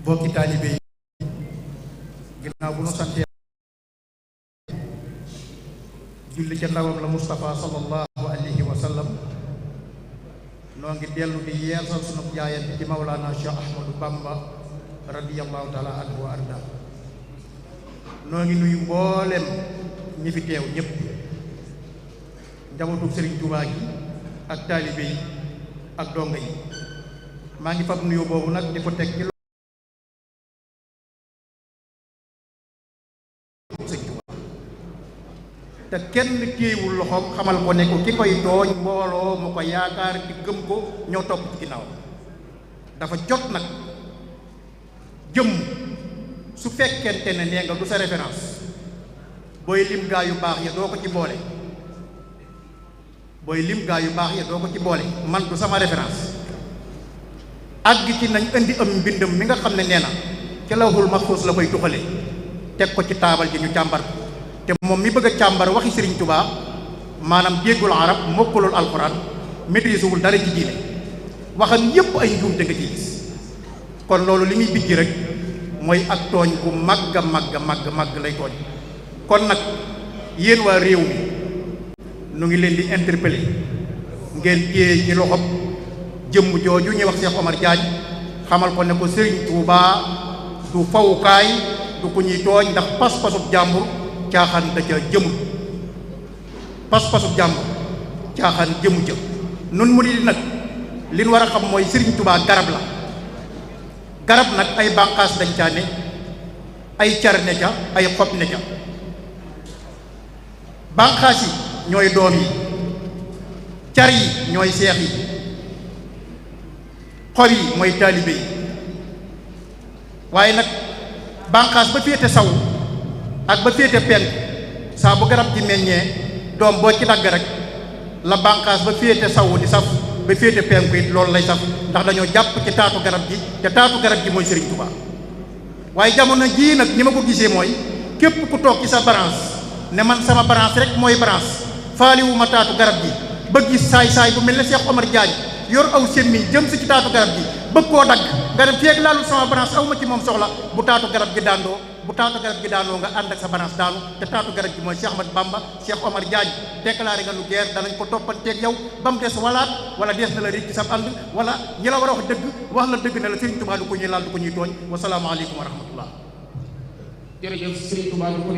bokki taalibe yi ginnaaw bu nu sante julli ca ndawam la Mustafa sallallahu alayhi wa sallam noo ngi dellu di yeesal sunu jaayante ci Mawlana Cheikh Ahmadou Bamba radiyallahu taala anhu wa arda noo ngi nuyu mboolem ñi fi teew ñëpp njabootu Serigne Touba gi ak taalibe yi ak donga yi maa ngi fab nuyu boobu nag di ko teg ci te kenn téewul loxoom xamal ko ne ko ki koy tooñ mbooloo mu ko yaakaar di gëm ko ñoo topp ci ginnaaw dafa jot nag jëm su fekkente ne nee nga du sa référence booy lim gaa yu baax ya doo ko ci boole man du sama référence àgg ci nañ indi am mbindam mi nga xam ne nee na ca lawhul mahfuus la koy tuxale teg ko ci taabal ji ñu càmbar ko te moom mi bëgg a càmbar waxi Serigne Touba maanaam déggul arab mokkulul alxuraan maîtrise wul dara ci diine waxam yépp ay njuumte nga ciy gis kon loolu li muy bijji rek mooy ak tooñ bu màgg lay tooñ kon nag yéen waa réew mi nu ngi leen di interpeller ngeen téye ci loxob jëmm jooju ñuy wax Cheikh Omar Diagne xamal ko ne ko Serigne Touba du fawukaay du ku ñuy tooñ ndax pas-pasub jàmbur caaxaan da ca jëmul pas-pasub jàmbur caaxaan jëmu ca nun mu di nag li ñu war a xam mooy Serigne Touba garab la garab nag ay bànqaas dañ caa ne ay car ne ca ay xob ne ca bànqaas yi ñooy doom yi car yi ñooy seex yi xob yi mooy taalibe yi waaye nag bànqaas ba féete saw ak ba féete penk saa bu garab gi meññee doom boo ci dagg rek la bànqaas ba féete saw di saf ba féete penku it loolu lay saf ndax dañoo jàpp ci taatu garab gi te taatu garab gi mooy Serigne Touba waaye jamono jii nag ni ma ko gisee mooy képp ku toog ci sa branche ne man sama branche rek mooy branche faaliwu ma taatu garab gi ba gis saay-saay bu mel ne Cheikh Omar Diagne yor aw semmi jëm si ci taatu garab gi bëgg koo dagg nga dem feeg laalul sama branche aw ma ci moom soxla bu taatu garab gi daandoo nga ànd ak sa branche daanu te taatu garab gi mooy Cheikh Ahmad Bamba Cheikh Omar Diagne déclaré nga nu guerre danañ ko toppanteeg yow ba mu des wala dees na la rik ci sa ànd wala ñi la war a wax dëgg wax la dëgg ne la Serigne Touba du ko ñuy laal du ko ñuy tooñ wasalaamaaleykum wa rahmatullah. jërëjëf Serigne Touba du ko